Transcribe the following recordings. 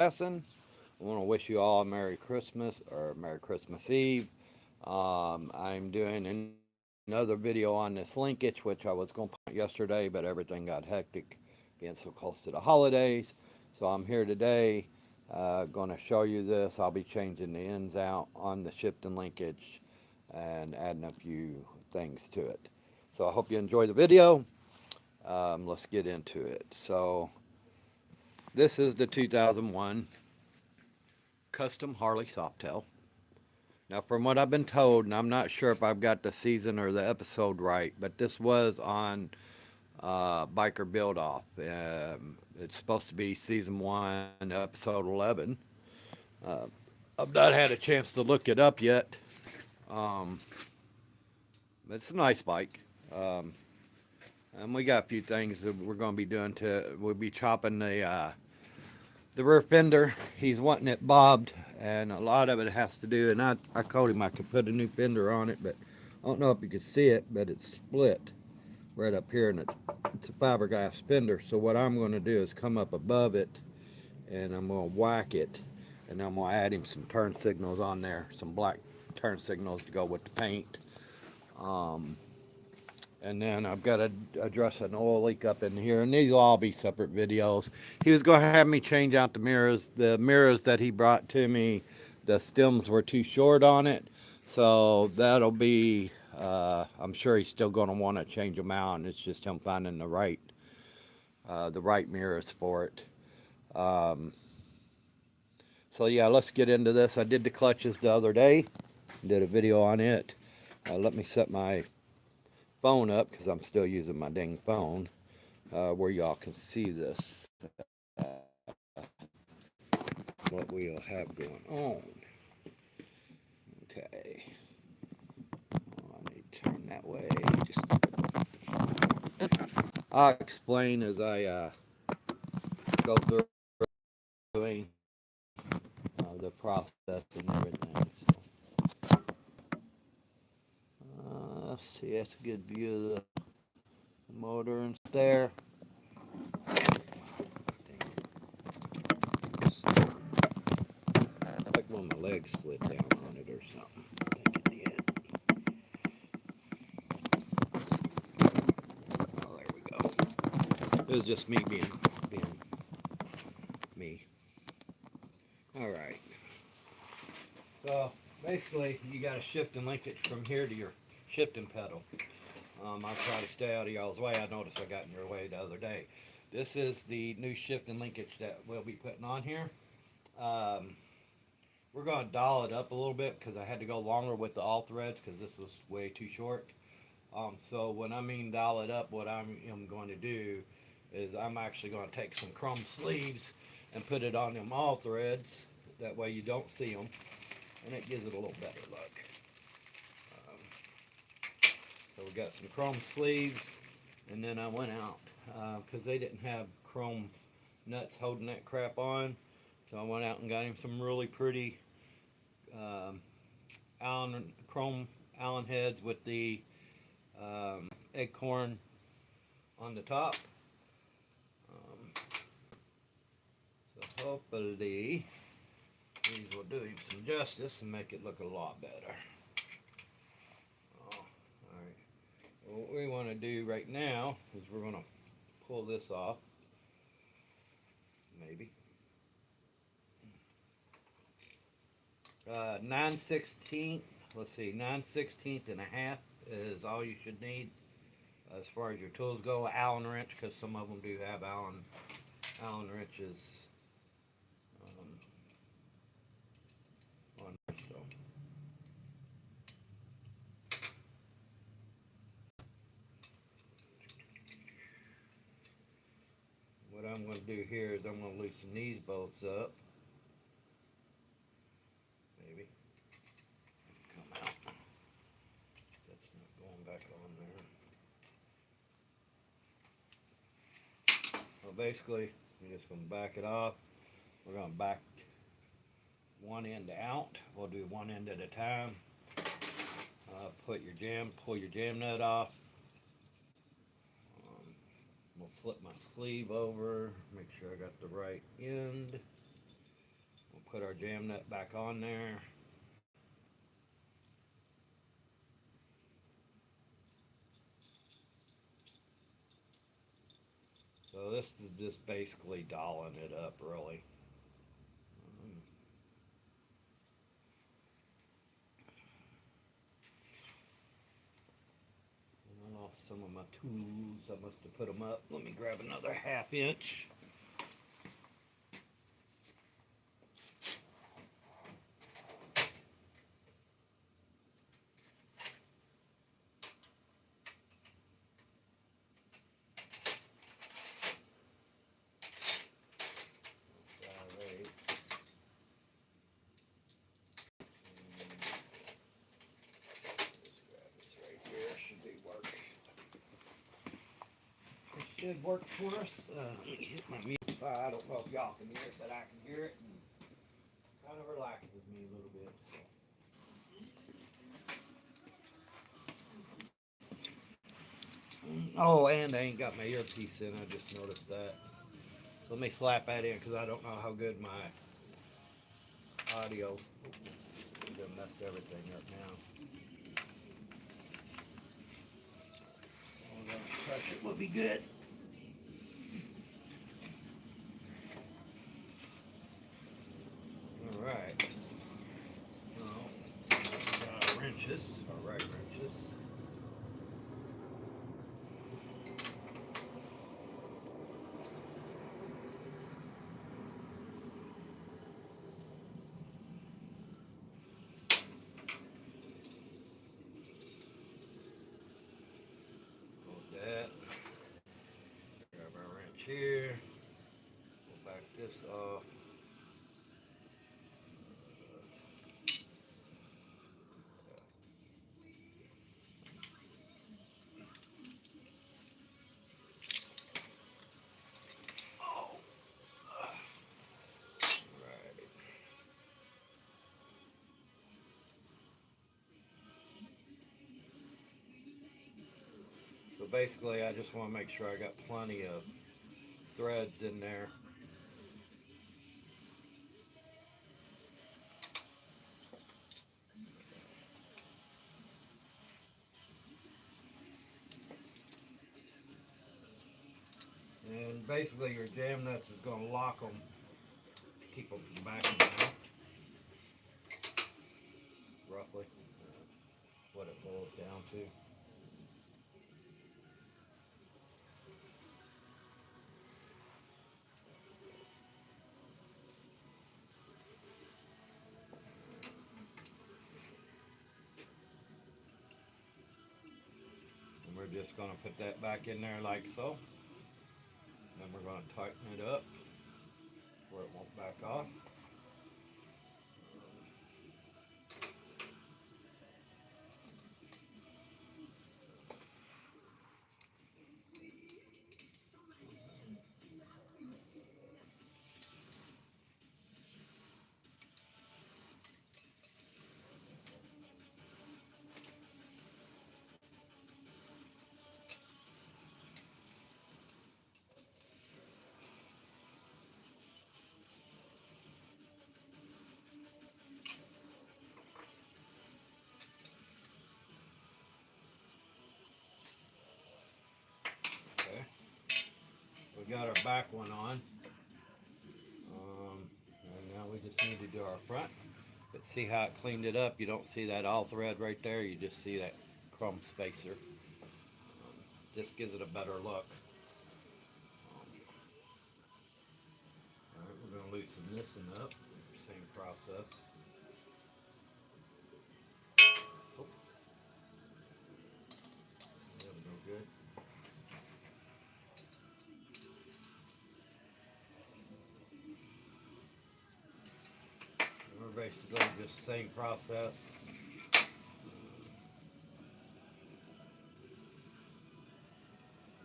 lesson. I want to wish you all a Merry Christmas or Merry Christmas Eve. I'm doing another video on this linkage, which I was going to put yesterday, but everything got hectic being so close to the holidays. So I'm here today going to show you this. I'll be changing the ends out on the shifting linkage and adding a few things to it. So I hope you enjoy the video. Let's get into it. So this is the 2001 custom Harley Softail. Now, from what I've been told, and I'm not sure if I've got the season or the episode right, but this was on Biker Build Off. It's supposed to be season 1, episode 11. Uh, I've not had a chance to look it up yet. Um, it's a nice bike. And we got a few things that we're going to be doing to. We'll be chopping the rear fender. He's wanting it bobbed, and a lot of it has to do. And I told him I could put a new fender on it, but I don't know if you could see it, but it's split right up here, and it's a fiberglass fender. So what I'm going to do is come up above it, and I'm going to whack it, and I'm going to add him some turn signals on there, some black turn signals to go with the paint. Um, and then I've got to address an oil leak up in here, and these will all be separate videos. He was going to have me change out the mirrors. The mirrors that he brought to me, the stems were too short on it, so that'll be. I'm sure he's still going to want to change them out, and it's just him finding the right mirrors for it. Um, so yeah, let's get into this. I did the clutches the other day, did a video on it. Let me set my phone up because I'm still using my dang phone where y'all can see this what we'll have going on. Okay, I need to turn that way. I'll explain as I go through doing the process and everything. So, let's see, that's a good view of the motor and there. Like when my legs slid down on it or something. I think it did. Oh, there we go. It was just me being me. All right. So basically, you got to shift and link it from here to your shifting pedal. I'll try to stay out of y'all's way. I noticed I got in your way the other day. This is the new shifting linkage that we'll be putting on here. Um, we're going to dial it up a little bit because I had to go longer with the all threads because this was way too short. So when I mean dial it up, what I am going to do is I'm actually going to take some chrome sleeves and put it on them all threads. That way you don't see them, and it gives it a little better look. So we got some chrome sleeves, and then I went out because they didn't have chrome nuts holding that crap on. So I went out and got him some really pretty um, chrome Allen heads with the acorn on the top. Um, so hopefully these will do him some justice and make it look a lot better. Alright. What we want to do right now is we're going to pull this off. Maybe. 9/16. Let's see, 9/16 and a half is all you should need as far as your tools go. Allen wrench, because some of them do have Allen wrenches on there. So what I'm going to do here is I'm going to loosen these bolts up. Maybe come out. That's not going back on there. Well, basically, you're just going to back it off. We're going to back one end out. We'll do one end at a time. Pull your jam nut off. We'll slip my sleeve over, make sure I got the right end. Put our jam nut back on there. So this is just basically dolling it up, really. I lost some of my tools. I must have put them up. Let me grab another 1/2 inch. Should work for us. Let me hit my mute. I don't know if y'all can hear it, but I can hear it. And kind of relaxes me a little bit. So. Oh, and I ain't got my earpiece in. I just noticed that. Let me slap that in because I don't know how good my audio. I'm gonna mess everything up now. Touch it will be good. All right. Well, got our wrenches, our right wrenches. Hold that. Grab our wrench here. Pull back this off. So basically, I just want to make sure I got plenty of threads in there. And basically, your jam nuts is going to lock them, keep them from backing down. Roughly, what it boils down to. And we're just going to put that back in there like so. Then we're going to tighten it up where it won't back off. Okay. We got our back one on. And now we just need to do our front. But see how it cleaned it up? You don't see that all thread right there. You just see that crumb spacer. Just gives it a better look. Alright, we're going to loosen this one up. Same process. Oh. That was no good. And we're basically just same process.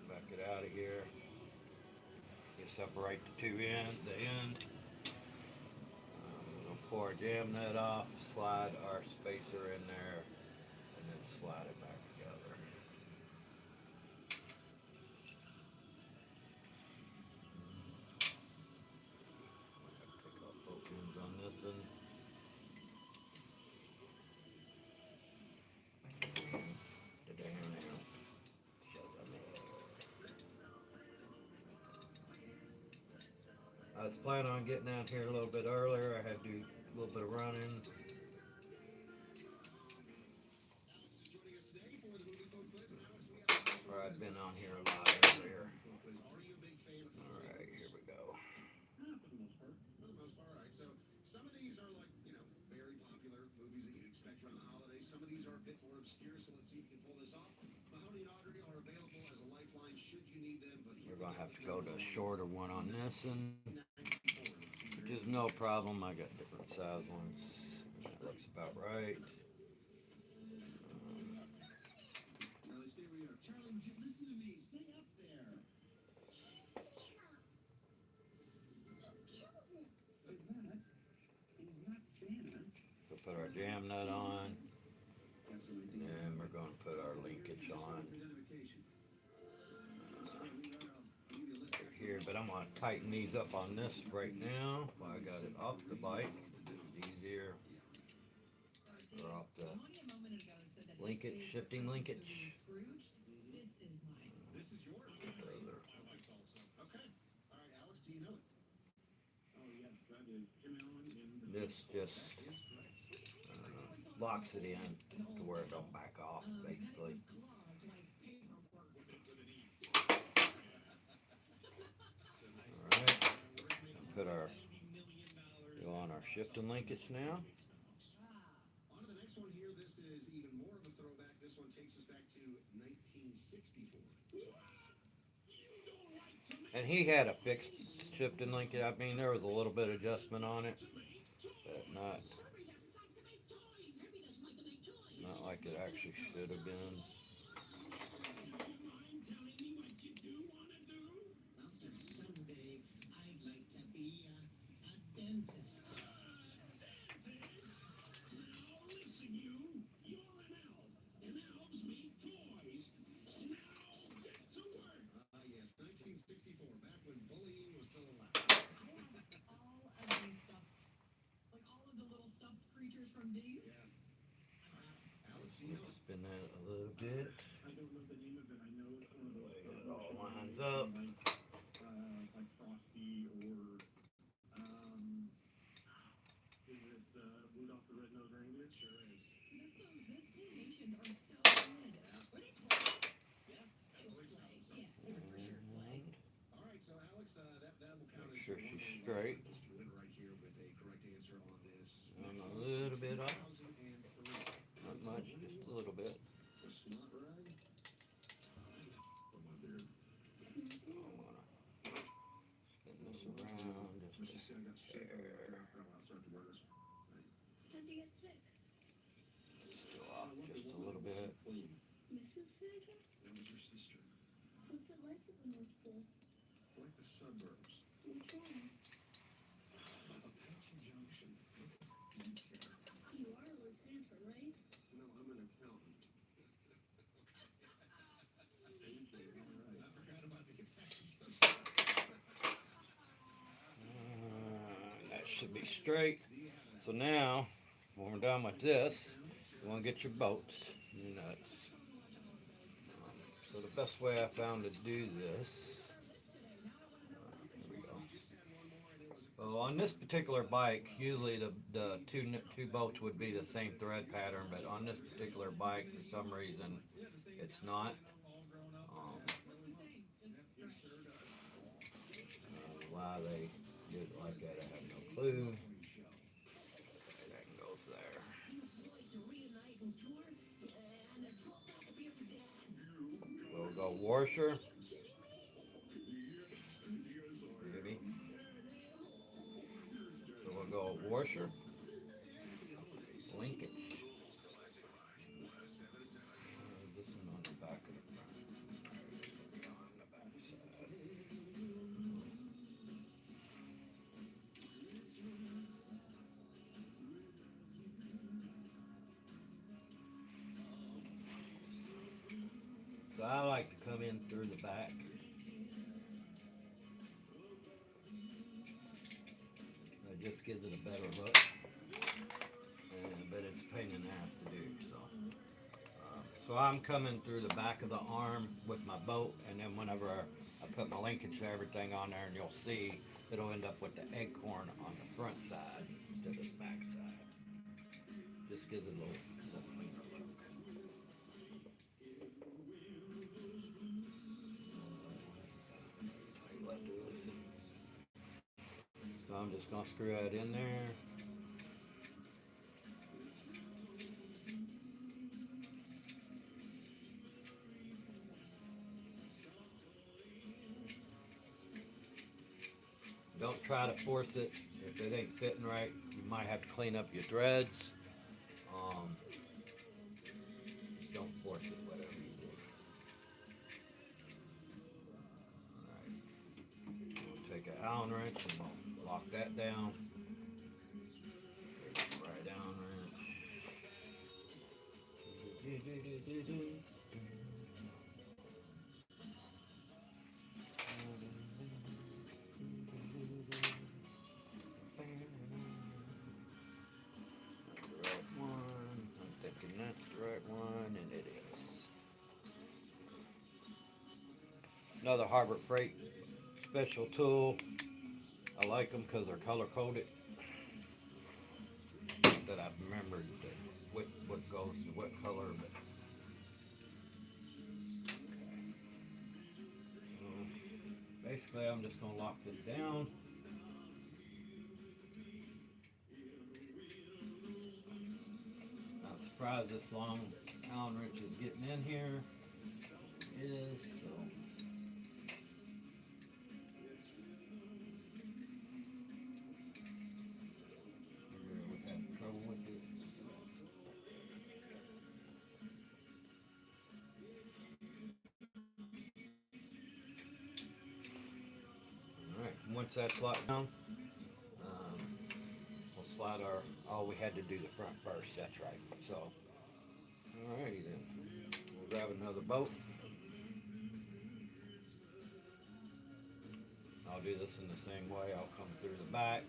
Back it out of here. You separate the two ends, the end. We'll pull our jam nut off, slide our spacer in there, and then slide it back together. Pick up both ends on this I was planning on getting out here a little bit earlier. I had to do a little bit of running. Or I'd been on here a lot earlier. Alright, here we go. We're going to have to go to a shorter one on this, and which is no problem. I got different size ones. That looks about right. So put our jam nut on, and we're going to put our linkage on here. But I'm going to tighten these up on this right now while I got it off the bike. This is easier. Or off the linkage, shifting linkage. This just locks it in to where it don't back off, basically. Alright, put our, go on our shifting linkage now. And he had a fixed shifting linkage. I mean, there was a little bit of adjustment on it, but not like it actually should have been. Spin that a little bit. It all lines up. Make sure she's straight. And a little bit off. Not much, just a little bit. Spin this around just a hair. Still off just a little bit. Mrs. Santa? That was her sister. What's it like at the North Pole? Like the suburbs. Which one? Apache Junction. You are a Santa, right? No, I'm an accountant. I forgot about the That should be straight. So now, when we're done with this, you want to get your bolts, your nuts. So the best way I found to do this, here we go. Well, on this particular bike, usually the two bolts would be the same thread pattern, but on this particular bike, for some reason, it's not. Why they did it like that, I have no clue. That goes there. We'll go washer. Maybe. So we'll go washer. Linkage. This one on the back of the front. On the back side. So I like to come in through the back. It just gives it a better look. But it's a pain in the ass to do. So I'm coming through the back of the arm with my bolt, and then whenever I put my linkage and everything on there, and you'll see it'll end up with the acorn on the front side instead of the back side. Just gives it a little cleaner look. So I'm just going to screw that in there. Don't try to force it. If it ain't fitting right, you might have to clean up your threads. Just don't force it, whatever you do. Alright. We'll take an Allen wrench and we'll lock that down. Right Allen wrench. And it is. Another Harbor Freight special tool. I like them because they're color coded. That I've remembered what goes to what color. But okay. So basically, I'm just going to lock this down. Not surprised this long Allen wrench is getting in here. It is, so. We've had trouble with it. Alright, once that's locked down, we'll slide all we had to do the front first, that's right. So, alrighty then. We'll grab another bolt. I'll do this in the same way. I'll come through the back.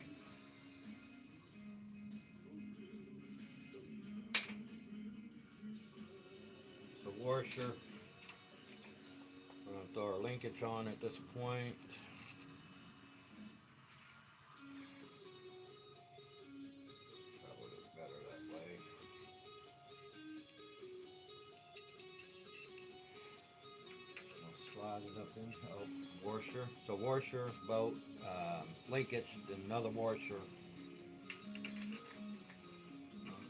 The washer. We're going to throw our linkage on at this point. Probably better that way. I'll slide it up in. Oh, washer. So washer, bolt, linkage, then another washer.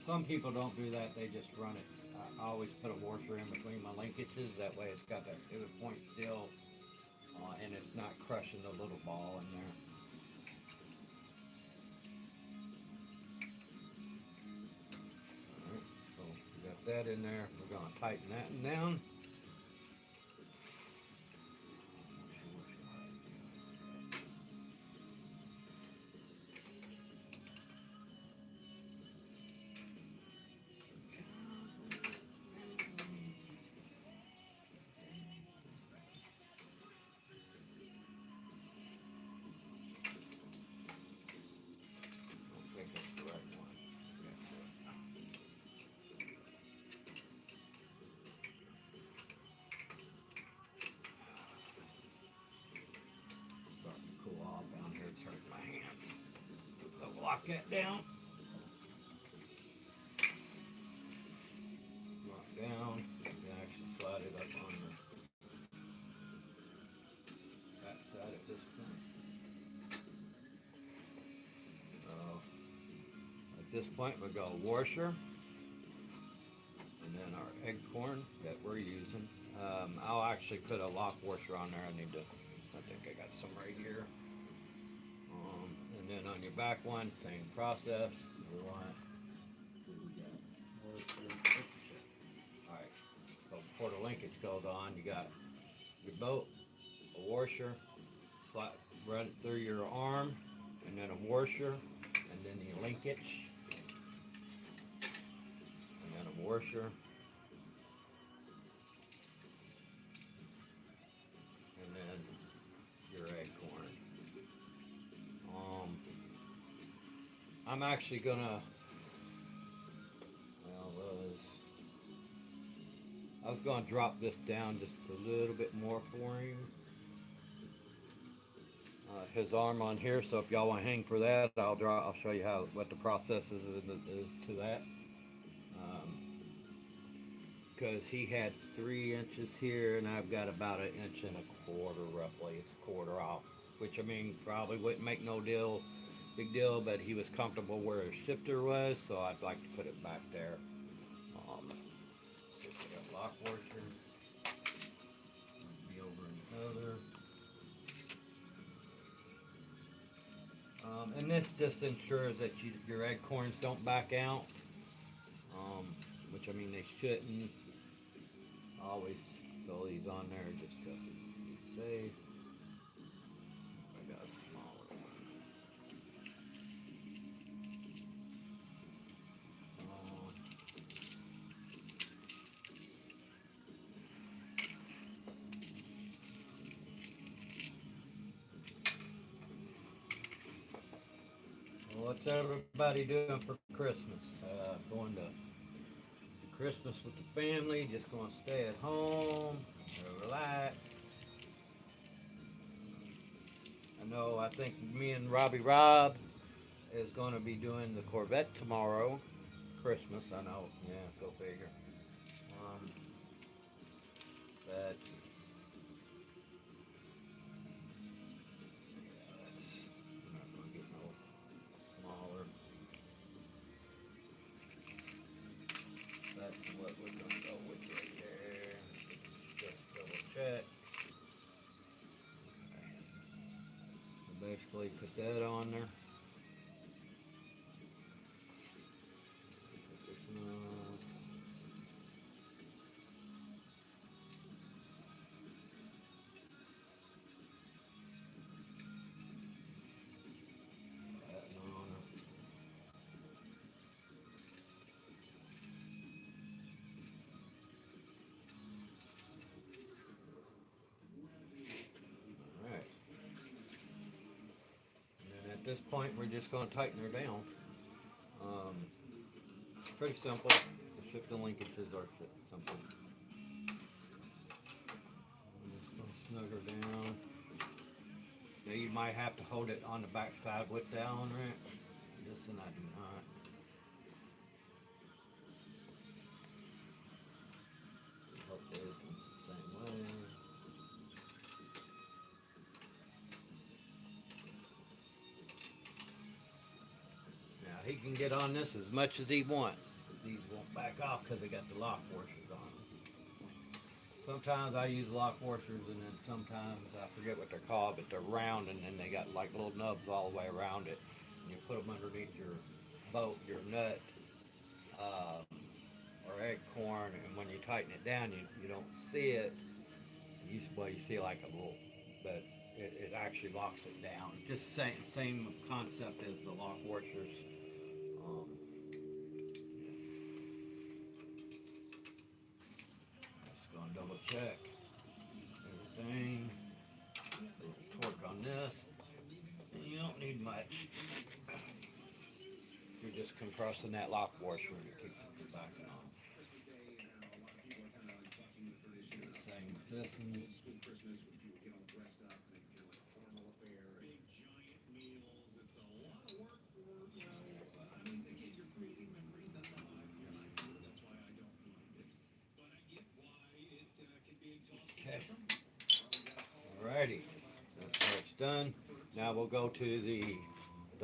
Some people don't do that. They just run it. I always put a washer in between my linkages. That way it's got that, it would point still, and it's not crushing the little ball in there. Alright, so we got that in there. We're going to tighten that down. Lock that down. Lock down. You can actually slide it up on the back side at this point. So at this point we'll go washer, and then our acorn that we're using. I'll actually put a lock washer on there. I think I got some right here. And then on your back one, same process. Alright, so before the linkage goes on, you got your bolt, a washer, run it through your arm, and then a washer, and then your linkage, and then a washer, and then your acorn. I'm actually gonna, I was gonna drop this down just a little bit more for him. his arm on here. So if y'all want to hang for that, I'll show you how what the process is to that. Because he had 3 inches here, and I've got about an inch and a quarter, roughly. It's a quarter off, which I mean probably wouldn't make no big deal. But he was comfortable where his shifter was, so I'd like to put it back there. Um, lock washer. Be over in the other. And this just ensures that your acorns don't back out, which I mean they shouldn't. Always throw these on there just to be safe. I got a smaller one. What's everybody doing for Christmas? Going to Christmas with the family, just going to stay at home, relax. I think me and Robbie Rob is going to be doing the Corvette tomorrow. Christmas, I know. Yeah, go figure. But I'm not going to get no smaller. That's what we're going to go with right there. Just double check. So basically, put that on there. Put this on. That on. Alright. And then at this point, we're just going to tighten her down. Pretty simple. The shifting linkages are simple. I'm just going to snug her down. Now you might have to hold it on the back side with the Allen wrench. This and I do not. Hope this is the same way. Now he can get on this as much as he wants. These won't back off because they got the lock washers on them. Sometimes I use lock washers, and then sometimes I forget what they're called, but they're round, and then they got like little nubs all the way around it. And you put them underneath your bolt, your nut, or acorn, and when you tighten it down, you don't see it. You see like a little, but it actually locks it down. Just same concept as the lock washers. Um, just gonna double check everything. A little torque on this. You don't need much. You're just compressing that lock washer and it keeps it from backing off. Same with this one. Okay. Alrighty. That's how it's done. Now we'll go to the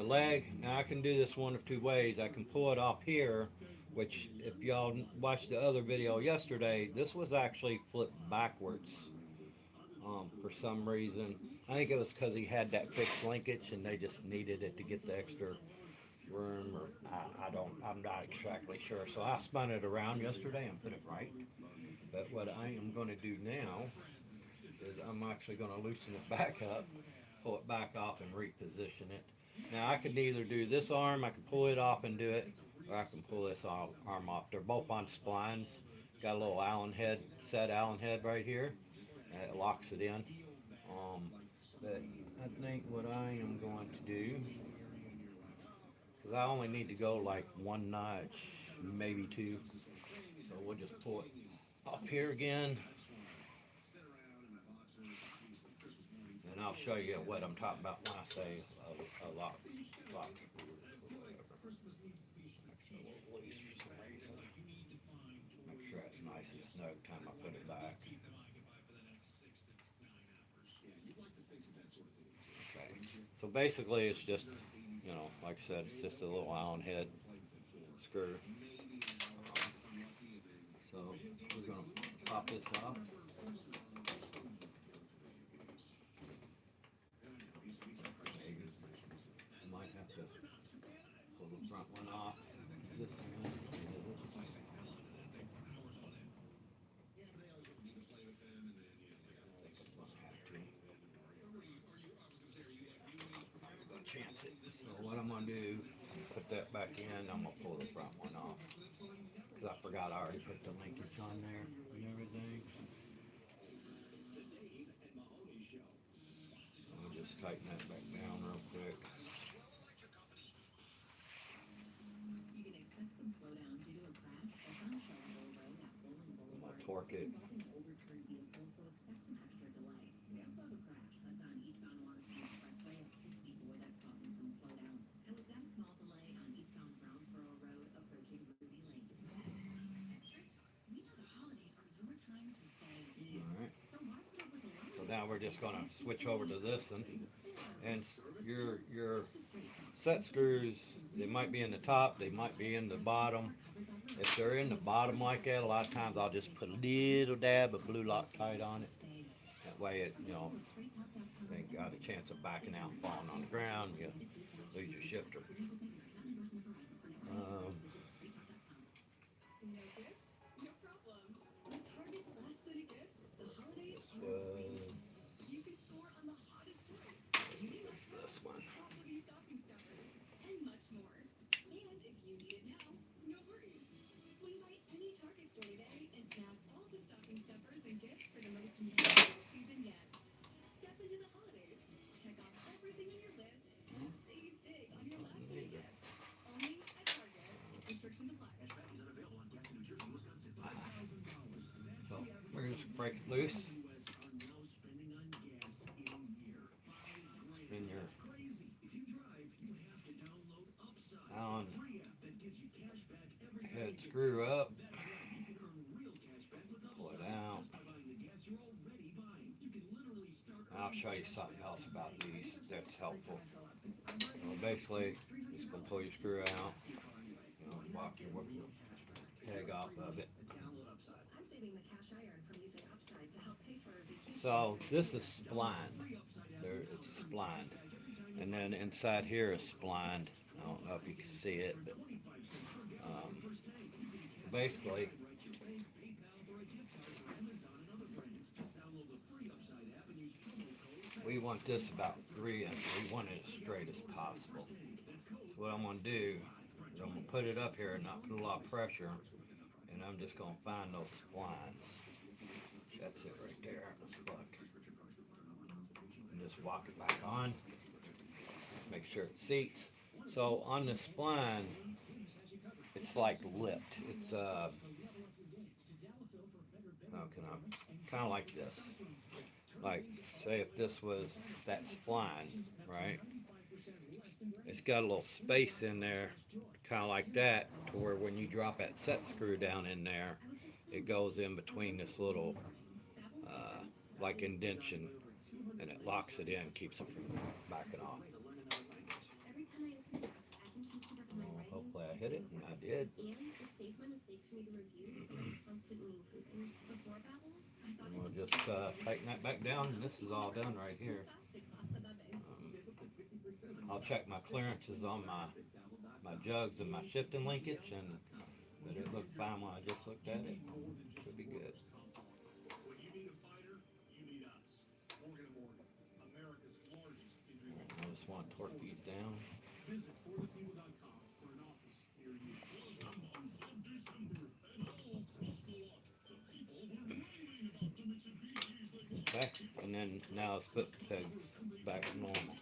leg. Now I can do this one of two ways. I can pull it off here, which if y'all watched the other video yesterday, this was actually flipped backwards for some reason. I think it was because he had that fixed linkage and they just needed it to get the extra room, or I'm not exactly sure. So I spun it around yesterday and put it right. But what I am going to do now is I'm actually going to loosen it back up, pull it back off, and reposition it. Now I could either do this arm, I can pull it off and do it, or I can pull this arm off. They're both on splines. Got a little Allen head, set Allen head right here, and it locks it in. But I think what I am going to do, because I only need to go like one notch, maybe two, so we'll just pull it off here again. And And I'll show you what I'm talking about when I say a lock screw or whatever. Actually, a little loose for some reason. Make sure it's nice and snug time I put it back. Okay, so basically it's just, you know, like I said, it's just a little Allen head screw. So we're going to pop this off. I might have to pull the front one off. This one. Chance it. So what I'm going to do, put that back in, I'm going to pull the front one off. Because I forgot I already put the linkage on there and everything. So I'll just tighten that back down real quick. You can expect some slowdown due to a crash that's on Shelbyville Road at Bowling Boulevard. I'll torque it. An overturned vehicle, so expect some extra delay. We also have a crash that's on eastbound Watersea Expressway at 64 that's causing some slowdown. And we've got a small delay on eastbound Brownsboro Road approaching Ruby Lane. At Straight Talk, we know the holidays are your time to say yes. Alright. So why put up with a line? So now we're just going to switch over to this one. And your set screws, they might be in the top, they might be in the bottom. If they're in the bottom like that, a lot of times I'll just put a little dab of blue Loctite on it. That way it, you know, ain't got a chance of backing out and falling on the ground. You lose your shifter. No gift? No problem. With Target's last minute gifts, the holidays are you can score on the hottest toys, beauty This one. property stocking stuffers, and much more. And if you need it now, no worries. Swing by any Target store today and snap all the stocking stuffers and gifts for the most memorable season yet. Step into the holidays. Check off everything on your list and save big on your last minute gifts. Only at Target. Restrictions apply. So we're going to break it loose. Spin your Allen head screw up. Pull it out. I'll show you something else about these that's helpful. So basically, just going to pull your screw out. You know, walk your peg off of it. I'm saving the cash iron from using Upside to help pay for a vacation. So this is splined. There, it's splined. And then inside here is splined. I don't know if you can see it, but basically, we want this about 3 inches. We want it as straight as possible. So what I'm going to do is I'm going to put it up here and not put a lot of pressure, and I'm just going to find those splines. That's it right there. Let's look. And just walk it back on. Make sure it seats. So on the spline, it's like lipped. It's how can I? Kind of like this. Like, say if this was that spline, right? It's got a little space in there, kind of like that, to where when you drop that set screw down in there, it goes in between this little, like indention, and it locks it in, keeps it from backing off. Every time I open it up, I can choose to work on my Well, writing. hopefully I hit it, and I did. And it saves my mistakes for me to review, so I'm constantly improving. Before Babel, I thought And it we'll was just tighten that back down, and this is all done right here. I'll check my clearances on my jugs and my shifting linkage, and but it looked fine when I just looked at it. Should be good. When you need a fighter, you need us. Morgan & Morgan, America's largest injury I just want to torque these down. Visit forthepeople.com for an office near you. Okay, and then now let's put the pegs back to normal.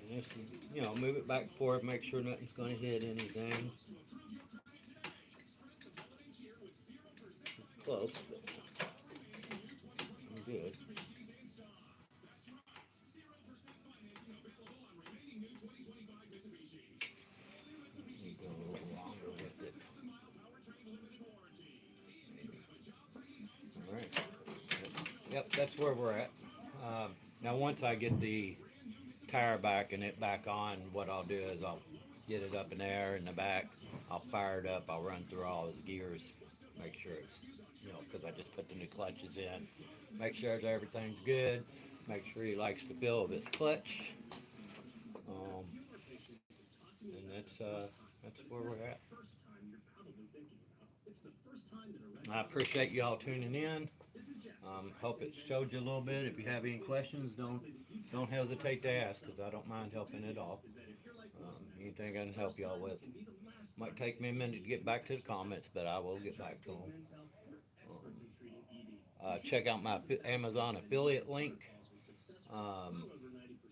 And just, you know, move it back and forth, make sure nothing's going to hit anything. Close, but yep, that's where we're at. Now once I get the tire back and it back on, what I'll do is I'll get it up in the air in the back. I'll fire it up. I'll run through all his gears, make sure it's, because I just put the new clutches in. Make sure that everything's good. Make sure he likes the feel of his clutch. Um, and that's where we're at. I appreciate y'all tuning in. Hope it showed you a little bit. If you have any questions, don't hesitate to ask, because I don't mind helping at all. Anything I can help y'all with. Might take me a minute to get back to the comments, but I will get back to them. Check out my Amazon affiliate link.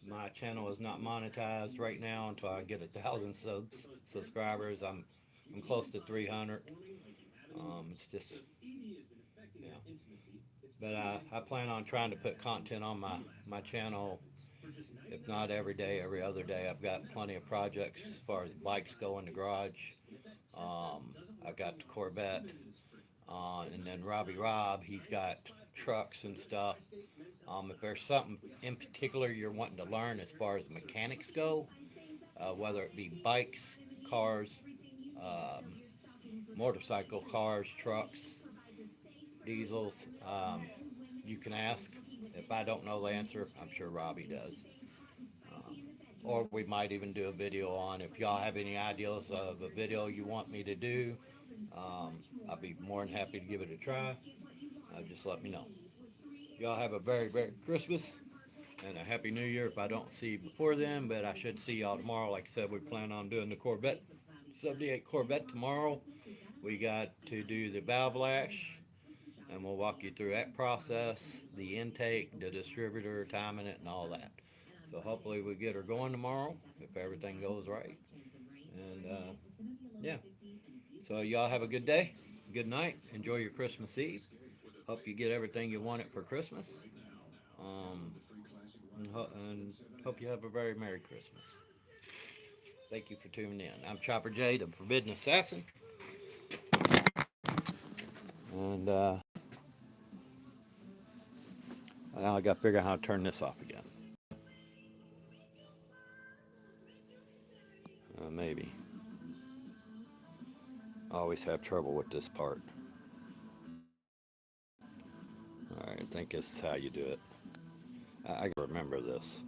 My channel is not monetized right now until I get 1,000 subscribers. I'm close to 300. It's just, yeah. But I plan on trying to put content on my channel, if not every day, every other day. I've got plenty of projects as far as bikes go in the garage. I've got the Corvette, and then Rob, he's got trucks and stuff. If there's something in particular you're wanting to learn as far as mechanics go, whether it be bikes, cars, motorcycle, cars, trucks, diesels, you can ask. If I don't know the answer, I'm sure Robbie does. Or we might even do a video on, if y'all have any ideas of a video you want me to do, I'll be more than happy to give it a try. Just let me know. Y'all have a very, very Christmas and a Happy New Year if I don't see you before then, but I should see y'all tomorrow. Like I said, we plan on doing the Corvette, 78 Corvette tomorrow. We got to do the valve lash, and we'll walk you through that process, the intake, the distributor, timing it, and all that. So hopefully we get her going tomorrow if everything goes right. And yeah. So y'all have a good day, good night, enjoy your Christmas Eve. Hope you get everything you wanted for Christmas. And hope you have a very Merry Christmas. Thank you for tuning in. I'm Chopper J, the Forbidden Assassin. And now I got to figure out how to turn this off again. Maybe. I always have trouble with this part. Alright, I think this is how you do it. I remember this.